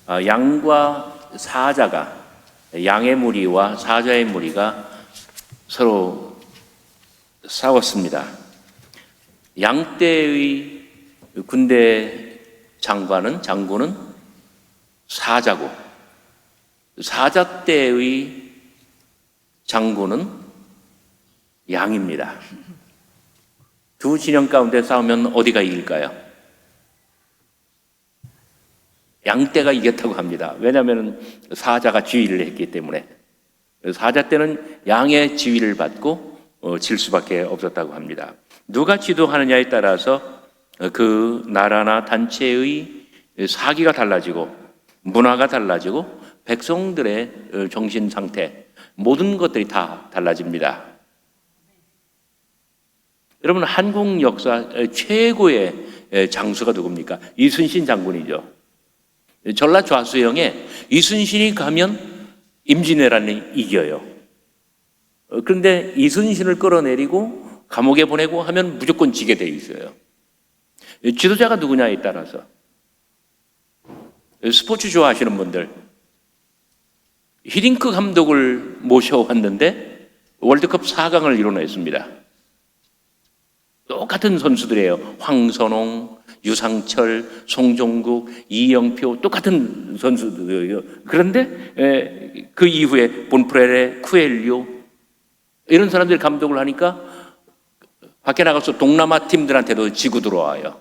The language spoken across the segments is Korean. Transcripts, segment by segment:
양과 사자가, 양의 무리와 사자의 무리가 서로 싸웠습니다. 양떼의 군대 장군은 사자고, 사자떼의 장군은 양입니다. 두 진영 가운데 싸우면 어디가 이길까요? 양떼가 이겼다고 합니다. 왜냐하면 사자가 지휘를 했기 때문에. 사자떼는 양의 지휘를 받고 질 수밖에 없었다고 합니다. 누가 지도하느냐에 따라서 그 나라나 단체의 사기가 달라지고 문화가 달라지고 백성들의 정신 상태, 모든 것들이 다 달라집니다. 여러분, 한국 역사 최고의 장수가 누굽니까? 이순신 장군이죠. 전라 좌수영에 이순신이 가면 임진왜란이 이겨요. 그런데 이순신을 끌어내리고 감옥에 보내고 하면 무조건 지게 돼 있어요. 지도자가 누구냐에 따라서. 스포츠 좋아하시는 분들, 히딩크 감독을 모셔왔는데 월드컵 4강을 이뤄냈습니다. 똑같은 선수들이에요. 황선홍, 유상철, 송종국, 이영표, 똑같은 선수들이에요. 그런데 그 이후에 본프레레, 쿠엘리오 이런 사람들이 감독을 하니까 밖에 나가서 동남아 팀들한테도 지고 들어와요.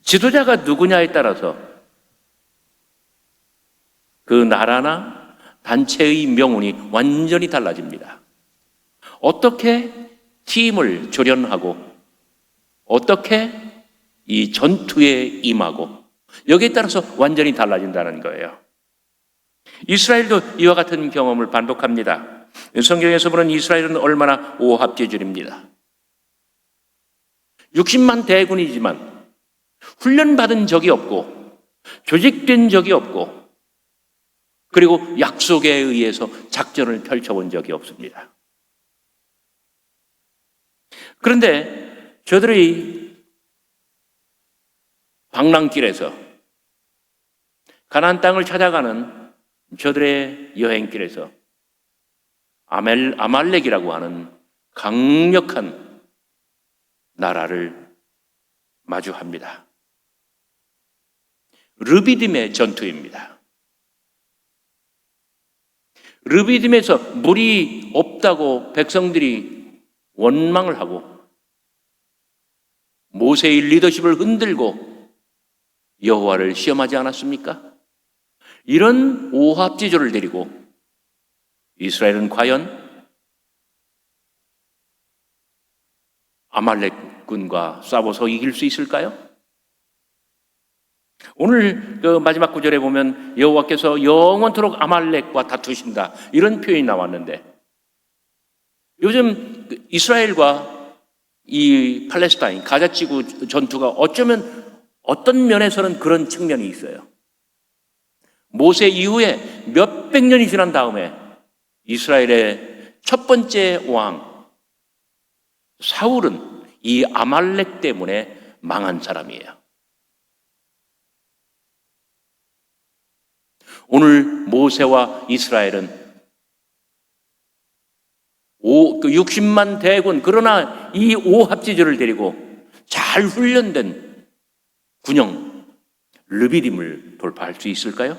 지도자가 누구냐에 따라서 그 나라나 단체의 명운이 완전히 달라집니다. 어떻게 팀을 조련하고 어떻게 이 전투에 임하고 여기에 따라서 완전히 달라진다는 거예요. 이스라엘도 이와 같은 경험을 반복합니다. 성경에서 보는 이스라엘은 얼마나 오합지졸입니다. 60만 대군이지만 훈련받은 적이 없고 조직된 적이 없고 그리고 약속에 의해서 작전을 펼쳐본 적이 없습니다. 그런데 저들이 방랑길에서 가나안 땅을 찾아가는 저들의 여행길에서 아말렉이라고 하는 강력한 나라를 마주합니다. 르비딤의 전투입니다. 르비딤에서 물이 없다고 백성들이 원망을 하고 모세의 리더십을 흔들고 여호와를 시험하지 않았습니까? 이런 오합지졸을 데리고 이스라엘은 과연 아말렉군과 싸워서 이길 수 있을까요? 오늘 그 마지막 구절에 보면 여호와께서 영원토록 아말렉과 다투신다 이런 표현이 나왔는데, 요즘 이스라엘과 이 팔레스타인 가자지구 전투가 어쩌면 어떤 면에서는 그런 측면이 있어요. 모세 이후에 몇백 년이 지난 다음에 이스라엘의 첫 번째 왕 사울은 이 아말렉 때문에 망한 사람이에요. 오늘 모세와 이스라엘은 60만 대군, 그러나 이 오합지졸을 데리고 잘 훈련된 군영 르비딤을 돌파할 수 있을까요?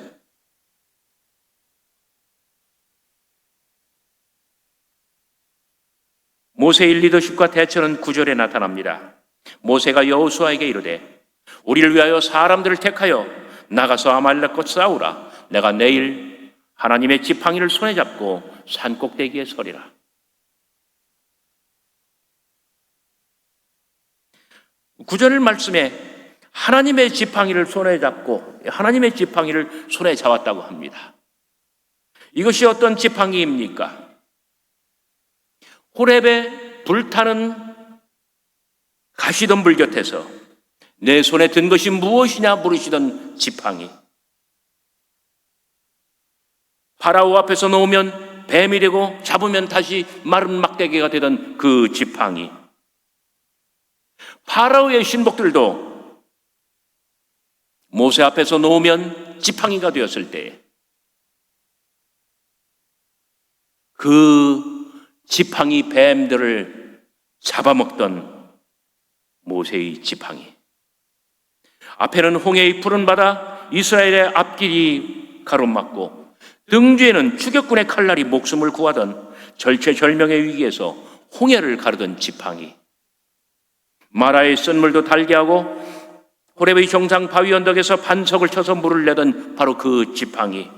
모세의 리더십과 대처는 9절에 나타납니다. 모세가 여호수아에게 이르되 우리를 위하여 사람들을 택하여 나가서 아말렉과 싸우라. 내가 내일 하나님의 지팡이를 손에 잡고 산꼭대기에 서리라. 구절 말씀에 하나님의 지팡이를 손에 잡고 하나님의 지팡이를 손에 잡았다고 합니다. 이것이 어떤 지팡이입니까? 호렙에 불타는 가시덤불 곁에서 내 손에 든 것이 무엇이냐 물으시던 지팡이. 파라오 앞에서 놓으면 뱀이 되고 잡으면 다시 마른 막대기가 되던 그 지팡이. 파라오의 신복들도 모세 앞에서 놓으면 지팡이가 되었을 때 그 지팡이 뱀들을 잡아먹던 모세의 지팡이, 앞에는 홍해의 푸른 바다, 이스라엘의 앞길이 가로막고 등 뒤에는 추격군의 칼날이 목숨을 구하던 절체절명의 위기에서 홍해를 가르던 지팡이, 마라의 쓴물도 달게 하고 호렙의 정상 바위 언덕에서 반석을 쳐서 물을 내던 바로 그 지팡이,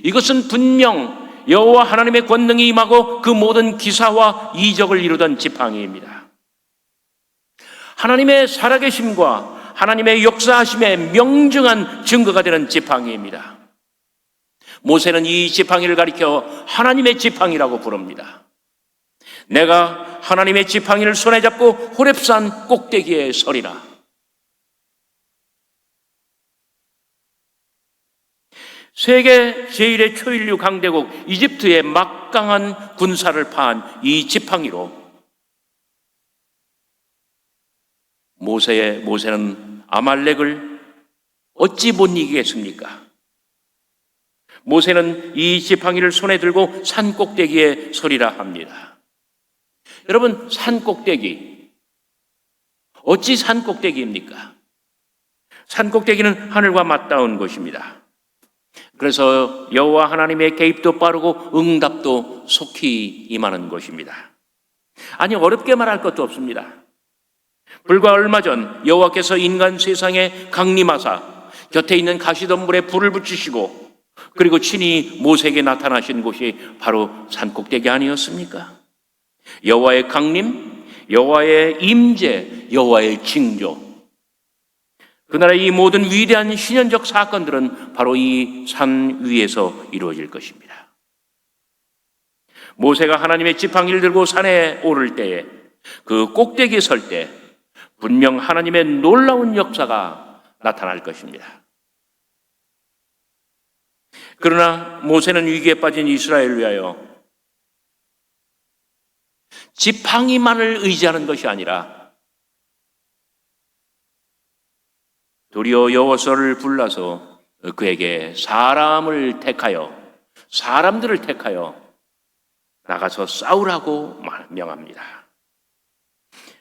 이것은 분명 여호와 하나님의 권능이 임하고 그 모든 기사와 이적을 이루던 지팡이입니다. 하나님의 살아계심과 하나님의 역사하심의 명증한 증거가 되는 지팡이입니다. 모세는 이 지팡이를 가리켜 하나님의 지팡이라고 부릅니다. 내가 하나님의 지팡이를 손에 잡고 호렙산 꼭대기에 서리라. 세계 제1의 초인류 강대국 이집트의 막강한 군사를 파한 이 지팡이로 모세는 아말렉을 어찌 못 이기겠습니까? 모세는 이 지팡이를 손에 들고 산 꼭대기에 서리라 합니다. 여러분, 산 꼭대기, 어찌 산 꼭대기입니까? 산 꼭대기는 하늘과 맞닿은 곳입니다. 그래서 여호와 하나님의 개입도 빠르고 응답도 속히 임하는 곳입니다. 아니, 어렵게 말할 것도 없습니다. 불과 얼마 전 여호와께서 인간 세상에 강림하사 곁에 있는 가시덤불에 불을 붙이시고 그리고 친히 모세에게 나타나신 곳이 바로 산꼭대기 아니었습니까? 여호와의 강림, 여호와의 임재, 여호와의 징조, 그날의 이 모든 위대한 신현적 사건들은 바로 이 산 위에서 이루어질 것입니다. 모세가 하나님의 지팡이를 들고 산에 오를 때에, 그 꼭대기에 설 때 분명 하나님의 놀라운 역사가 나타날 것입니다. 그러나 모세는 위기에 빠진 이스라엘을 위하여 지팡이만을 의지하는 것이 아니라 도리어 여호와를 불러서 그에게 사람들을 택하여 나가서 싸우라고 명합니다.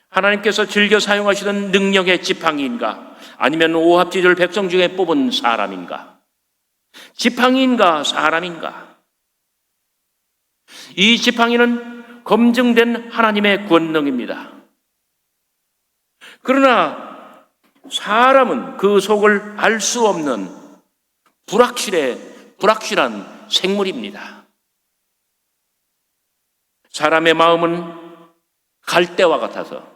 하나님께서 즐겨 사용하시던 능력의 지팡이인가, 아니면 오합지졸 백성 중에 뽑은 사람인가? 지팡이인가 사람인가? 이 지팡이는 검증된 하나님의 권능입니다. 그러나 사람은 그 속을 알 수 없는 불확실한 생물입니다. 사람의 마음은 갈대와 같아서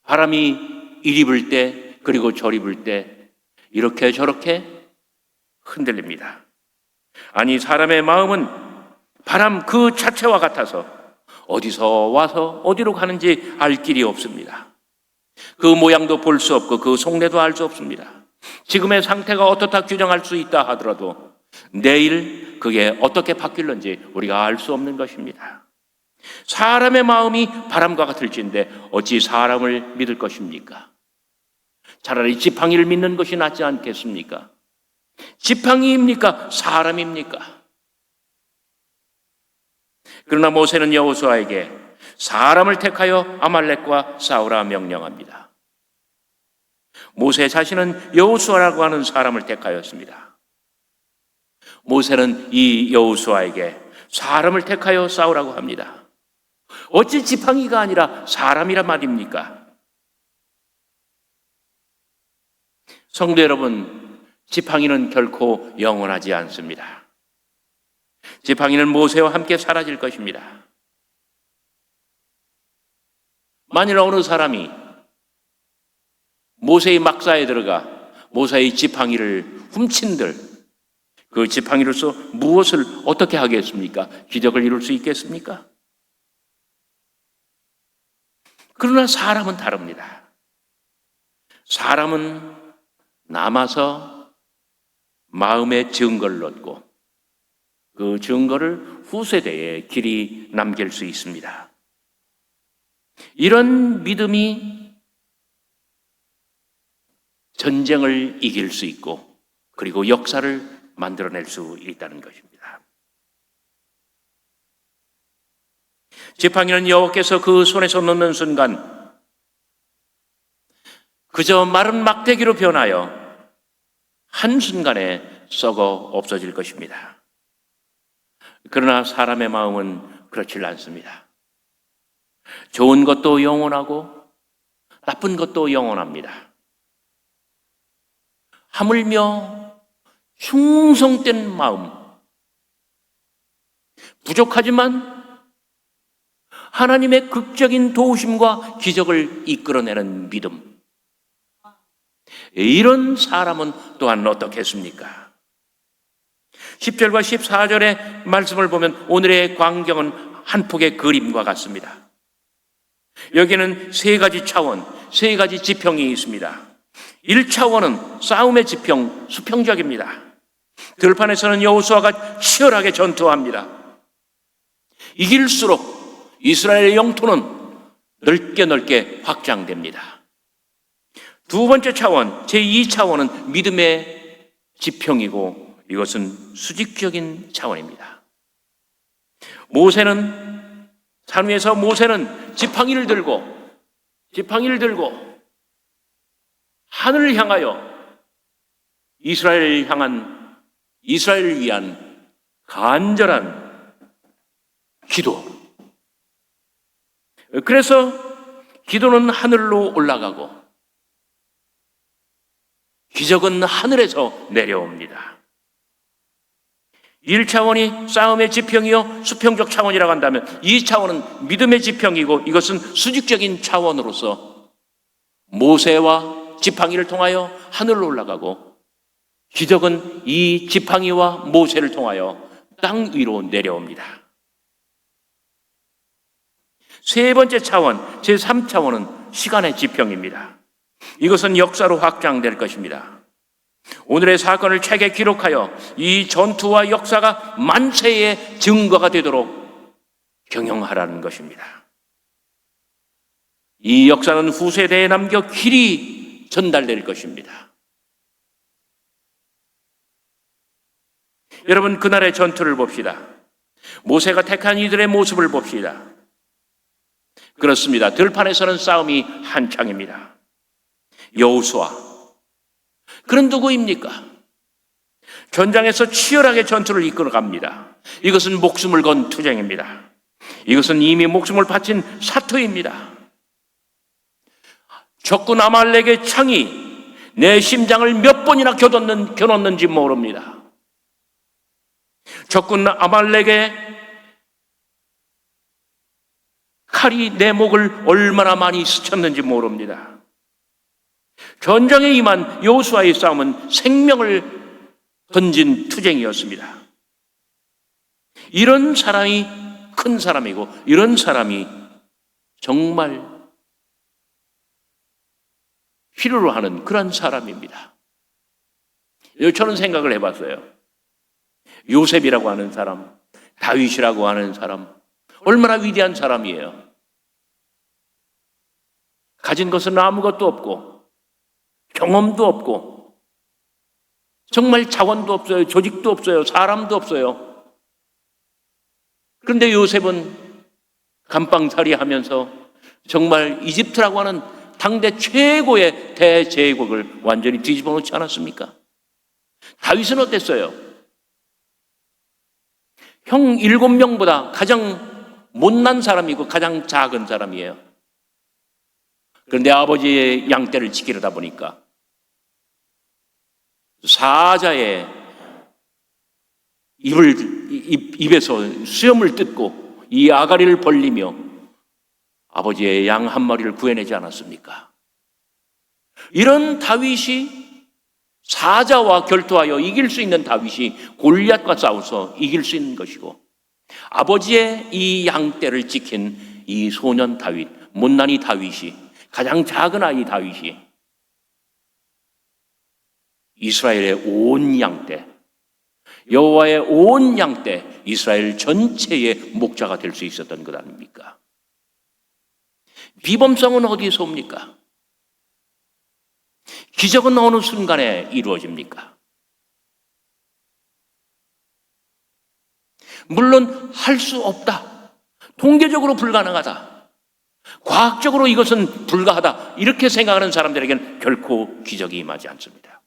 바람이 이리 불 때 그리고 저리 불 때 이렇게 저렇게 흔들립니다. 아니, 사람의 마음은 바람 그 자체와 같아서 어디서 와서 어디로 가는지 알 길이 없습니다. 그 모양도 볼 수 없고 그 속내도 알 수 없습니다. 지금의 상태가 어떻다 규정할 수 있다 하더라도 내일 그게 어떻게 바뀔는지 우리가 알 수 없는 것입니다. 사람의 마음이 바람과 같을진데 어찌 사람을 믿을 것입니까? 차라리 지팡이를 믿는 것이 낫지 않겠습니까? 지팡이입니까? 사람입니까? 그러나 모세는 여호수아에게 사람을 택하여 아말렉과 싸우라 명령합니다. 모세 자신은 여호수아라고 하는 사람을 택하였습니다. 모세는 이 여호수아에게 사람을 택하여 싸우라고 합니다. 어찌 지팡이가 아니라 사람이란 말입니까? 성도 여러분, 지팡이는 결코 영원하지 않습니다. 지팡이는 모세와 함께 사라질 것입니다. 만일 어느 사람이 모세의 막사에 들어가 모세의 지팡이를 훔친들, 그 지팡이로서 무엇을 어떻게 하겠습니까? 기적을 이룰 수 있겠습니까? 그러나 사람은 다릅니다. 사람은 남아서 마음의 증거를 얻고 그 증거를 후세대에 길이 남길 수 있습니다. 이런 믿음이 전쟁을 이길 수 있고 그리고 역사를 만들어낼 수 있다는 것입니다. 지팡이는 여호와께서 그 손에서 놓는 순간 그저 마른 막대기로 변하여 한순간에 썩어 없어질 것입니다. 그러나 사람의 마음은 그렇지 않습니다. 좋은 것도 영원하고 나쁜 것도 영원합니다. 하물며 충성된 마음, 부족하지만 하나님의 극적인 도우심과 기적을 이끌어내는 믿음, 이런 사람은 또한 어떻겠습니까? 10절과 14절의 말씀을 보면 오늘의 광경은 한 폭의 그림과 같습니다. 여기는 세 가지 차원, 세 가지 지평이 있습니다. 1차원은 싸움의 지평, 수평적입니다. 들판에서는 여호수아가 치열하게 전투합니다. 이길수록 이스라엘의 영토는 넓게 확장됩니다. 두 번째 차원, 제2차원은 믿음의 지평이고 이것은 수직적인 차원입니다. 산 위에서 모세는 지팡이를 들고 하늘을 향하여 이스라엘을 위한 간절한 기도. 그래서 기도는 하늘로 올라가고 기적은 하늘에서 내려옵니다. 1차원이 싸움의 지평이요 수평적 차원이라고 한다면 2차원은 믿음의 지평이고 이것은 수직적인 차원으로서 모세와 지팡이를 통하여 하늘로 올라가고 기적은 이 지팡이와 모세를 통하여 땅 위로 내려옵니다. 세 번째 차원, 제3차원은 시간의 지평입니다. 이것은 역사로 확장될 것입니다. 오늘의 사건을 책에 기록하여 이 전투와 역사가 만세의 증거가 되도록 경영하라는 것입니다. 이 역사는 후세대에 남겨 길이 전달될 것입니다. 여러분, 그날의 전투를 봅시다. 모세가 택한 이들의 모습을 봅시다. 그렇습니다. 들판에서는 싸움이 한창입니다. 여호수아, 그런 누구입니까? 전장에서 치열하게 전투를 이끌어갑니다. 이것은 목숨을 건 투쟁입니다. 이것은 이미 목숨을 바친 사투입니다. 적군 아말렉의 창이 내 심장을 몇 번이나 겨눴는지 모릅니다. 적군 아말렉의 칼이 내 목을 얼마나 많이 스쳤는지 모릅니다. 전장에 임한 여호수아의 싸움은 생명을 던진 투쟁이었습니다. 이런 사람이 큰 사람이고 이런 사람이 정말 필요로 하는 그런 사람입니다. 저는 생각을 해봤어요. 요셉이라고 하는 사람, 다윗이라고 하는 사람, 얼마나 위대한 사람이에요. 가진 것은 아무것도 없고 경험도 없고 정말 자원도 없어요. 조직도 없어요. 사람도 없어요. 그런데 요셉은 감방살이 하면서 정말 이집트라고 하는 당대 최고의 대제국을 완전히 뒤집어 놓지 않았습니까? 다윗은 어땠어요? 형 7명보다 가장 못난 사람이고 가장 작은 사람이에요. 그런데 아버지의 양떼를 지키려다 보니까 사자의 입에서 수염을 뜯고 이 아가리를 벌리며 아버지의 양 한 마리를 구해내지 않았습니까? 이런 다윗이 사자와 결투하여 이길 수 있는 다윗이 골리앗과 싸워서 이길 수 있는 것이고 아버지의 이 양떼를 지킨 이 소년 다윗, 못난이 다윗이 가장 작은 아이 다윗이 이스라엘의 온 양떼, 여호와의 온 양떼, 이스라엘 전체의 목자가 될 수 있었던 것 아닙니까? 비범성은 어디에서 옵니까? 기적은 어느 순간에 이루어집니까? 물론 할 수 없다. 통계적으로 불가능하다. 과학적으로 이것은 불가하다. 이렇게 생각하는 사람들에게는 결코 기적이 임하지 않습니다.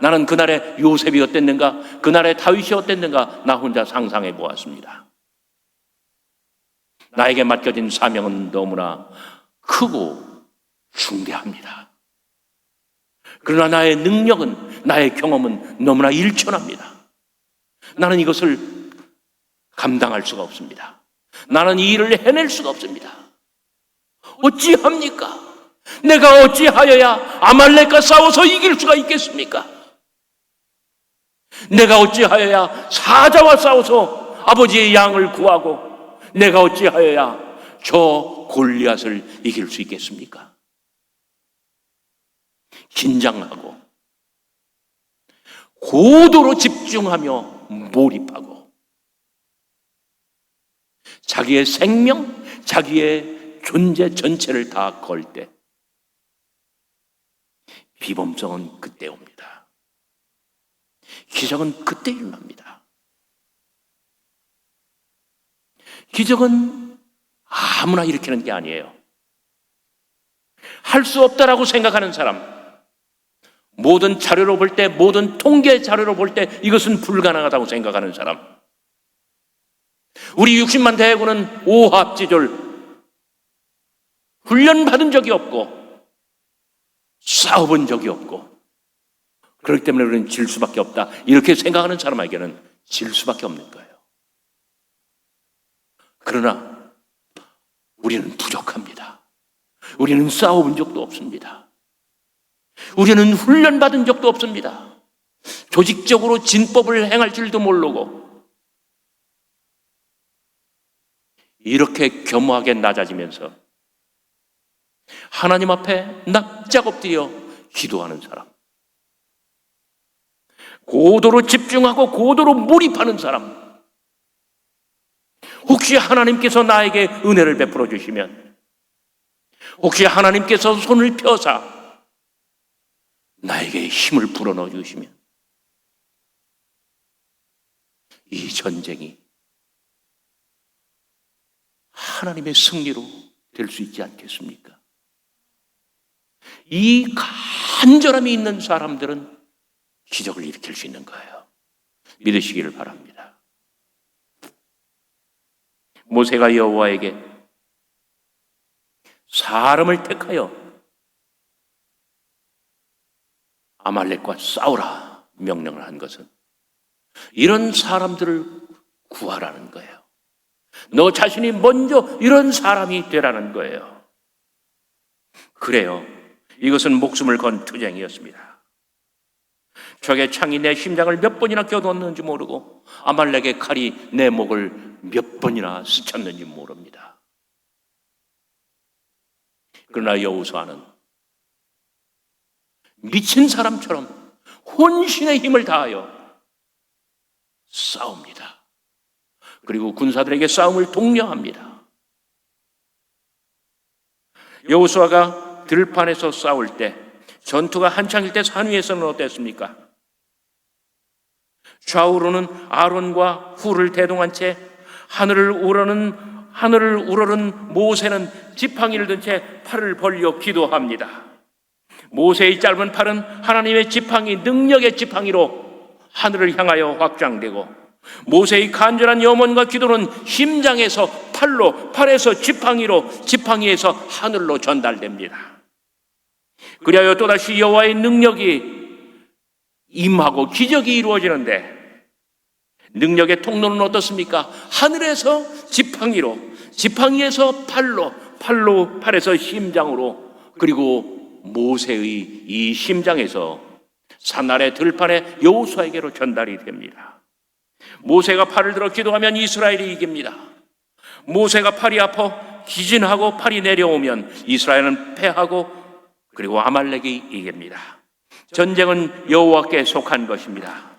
나는 그날의 요셉이 어땠는가? 그날의 다윗이 어땠는가? 나 혼자 상상해 보았습니다. 나에게 맡겨진 사명은 너무나 크고 중대합니다. 그러나 나의 능력은, 나의 경험은 너무나 일천합니다. 나는 이것을 감당할 수가 없습니다. 나는 이 일을 해낼 수가 없습니다. 어찌합니까? 내가 어찌하여야 아말렉과 싸워서 이길 수가 있겠습니까? 내가 어찌하여야 사자와 싸워서 아버지의 양을 구하고, 내가 어찌하여야 저 골리앗을 이길 수 있겠습니까? 긴장하고 고도로 집중하며 몰입하고 자기의 생명, 자기의 존재 전체를 다 걸 때 비범성은 그때 옵니다. 기적은 그때 일어납니다. 기적은 아무나 일으키는 게 아니에요. 할 수 없다라고 생각하는 사람, 모든 자료로 볼 때, 모든 통계 자료로 볼 때 이것은 불가능하다고 생각하는 사람, 우리 60만 대군은 오합지졸, 훈련받은 적이 없고 싸워본 적이 없고 그렇기 때문에 우리는 질 수밖에 없다, 이렇게 생각하는 사람에게는 질 수밖에 없는 거예요. 그러나 우리는 부족합니다. 우리는 싸워본 적도 없습니다. 우리는 훈련받은 적도 없습니다. 조직적으로 진법을 행할 줄도 모르고 이렇게 겸허하게 낮아지면서 하나님 앞에 납작 엎드려 기도하는 사람, 고도로 집중하고 고도로 몰입하는 사람, 혹시 하나님께서 나에게 은혜를 베풀어 주시면, 혹시 하나님께서 손을 펴사 나에게 힘을 불어넣어 주시면 이 전쟁이 하나님의 승리로 될 수 있지 않겠습니까? 이 간절함이 있는 사람들은 기적을 일으킬 수 있는 거예요. 믿으시기를 바랍니다. 모세가 여호와에게 사람을 택하여 아말렉과 싸우라 명령을 한 것은 이런 사람들을 구하라는 거예요. 너 자신이 먼저 이런 사람이 되라는 거예요. 그래요. 이것은 목숨을 건 투쟁이었습니다. 적의 창이 내 심장을 몇 번이나 껴넣었는지 모르고 아말렉의 칼이 내 목을 몇 번이나 스쳤는지 모릅니다. 그러나 여호수아는 미친 사람처럼 혼신의 힘을 다하여 싸웁니다. 그리고 군사들에게 싸움을 독려합니다. 여호수아가 들판에서 싸울 때, 전투가 한창일 때 산 위에서는 어땠습니까? 좌우로는 아론과 훌을 대동한 채 하늘을 우러른 모세는 지팡이를 든 채 팔을 벌려 기도합니다. 모세의 짧은 팔은 하나님의 지팡이, 능력의 지팡이로 하늘을 향하여 확장되고, 모세의 간절한 염원과 기도는 심장에서 팔에서 지팡이에서 하늘로 전달됩니다. 그리하여 또다시 여호와의 능력이 임하고 기적이 이루어지는데, 능력의 통로는 어떻습니까? 하늘에서 지팡이에서 팔에서 심장으로, 그리고 모세의 이 심장에서 산 아래 들판에 여호수아에게로 전달이 됩니다. 모세가 팔을 들어 기도하면 이스라엘이 이깁니다. 모세가 팔이 아파 기진하고 팔이 내려오면 이스라엘은 패하고, 그리고 아말렉이 이깁니다. 전쟁은 여호와께 속한 것입니다.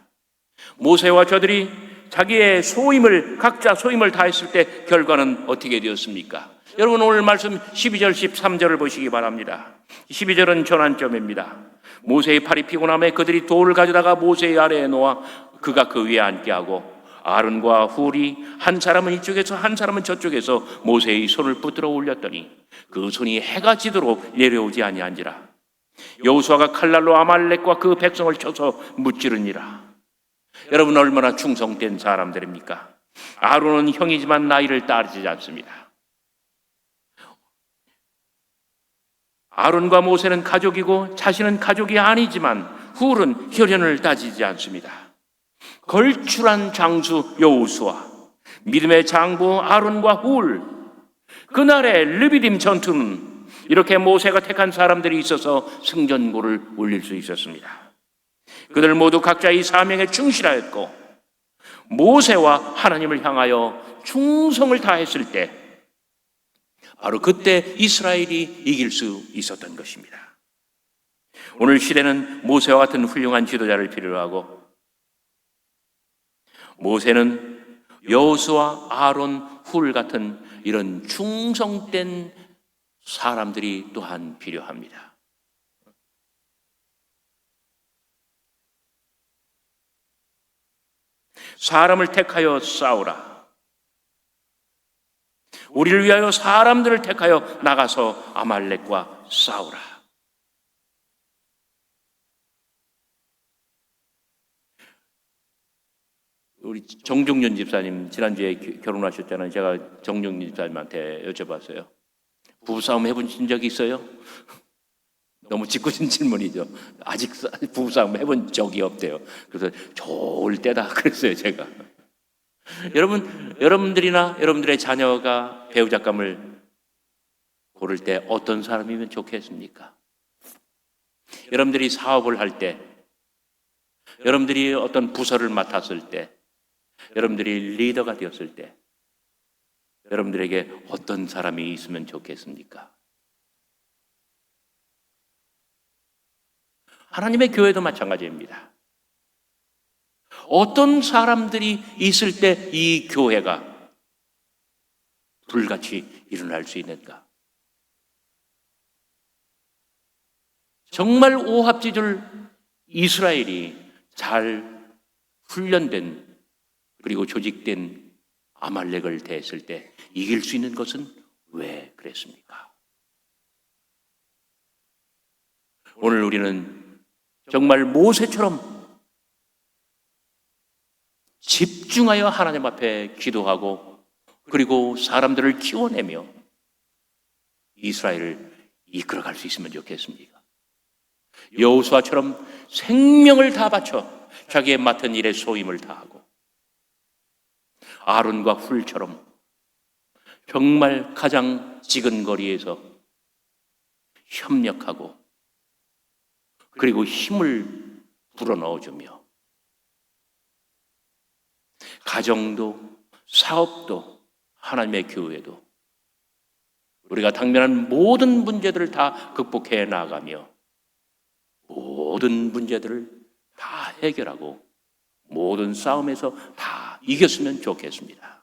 모세와 저들이 자기의 소임을, 각자 소임을 다했을 때 결과는 어떻게 되었습니까? 여러분, 오늘 말씀 12절, 13절을 보시기 바랍니다. 12절은 전환점입니다. 모세의 팔이 피곤함에 그들이 돌을 가져다가 모세의 아래에 놓아 그가 그 위에 앉게 하고 아론과 훌이 한 사람은 이쪽에서 한 사람은 저쪽에서 모세의 손을 붙들어 올렸더니 그 손이 해가 지도록 내려오지 아니한지라. 여호수아가 칼날로 아말렉과 그 백성을 쳐서 무찌르니라. 여러분, 얼마나 충성된 사람들입니까? 아론은 형이지만 나이를 따지지 않습니다. 아론과 모세는 가족이고 자신은 가족이 아니지만 훌은 혈연을 따지지 않습니다. 걸출한 장수 여호수아, 믿음의 장부 아론과 훌, 그날의 르비딤 전투는 이렇게 모세가 택한 사람들이 있어서 승전고를 울릴 수 있었습니다. 그들 모두 각자의 사명에 충실하였고 모세와 하나님을 향하여 충성을 다했을 때 바로 그때 이스라엘이 이길 수 있었던 것입니다. 오늘 시대는 모세와 같은 훌륭한 지도자를 필요로 하고 모세는 여호수아, 아론, 훌 같은 이런 충성된 사람들이 또한 필요합니다. 사람을 택하여 싸우라. 우리를 위하여 사람들을 택하여 나가서 아말렉과 싸우라. 우리 정종윤 집사님 지난주에 결혼하셨잖아요. 제가 정종윤 집사님한테 여쭤봤어요. 부부싸움 해본 적이 있어요? 너무 짓궂은 질문이죠. 아직 부부싸움 해본 적이 없대요. 그래서 좋을 때다 그랬어요, 제가. 여러분들이나 여러분들의 자녀가 배우자감을 고를 때 어떤 사람이면 좋겠습니까? 여러분들이 사업을 할 때, 여러분들이 어떤 부서를 맡았을 때, 여러분들이 리더가 되었을 때 여러분들에게 어떤 사람이 있으면 좋겠습니까? 하나님의 교회도 마찬가지입니다. 어떤 사람들이 있을 때 이 교회가 불같이 일어날 수 있는가? 정말 오합지졸 이스라엘이 잘 훈련된 그리고 조직된 아말렉을 대했을 때 이길 수 있는 것은 왜 그랬습니까? 오늘 우리는 정말 모세처럼 집중하여 하나님 앞에 기도하고 그리고 사람들을 키워내며 이스라엘을 이끌어갈 수 있으면 좋겠습니다. 여호수아처럼 생명을 다 바쳐 자기의 맡은 일에 소임을 다하고 아론과 훌처럼 정말 가장 지근 거리에서 협력하고 그리고 힘을 불어넣어주며 가정도 사업도 하나님의 교회도 우리가 당면한 모든 문제들을 다 극복해 나가며 모든 문제들을 다 해결하고 모든 싸움에서 다 이겼으면 좋겠습니다.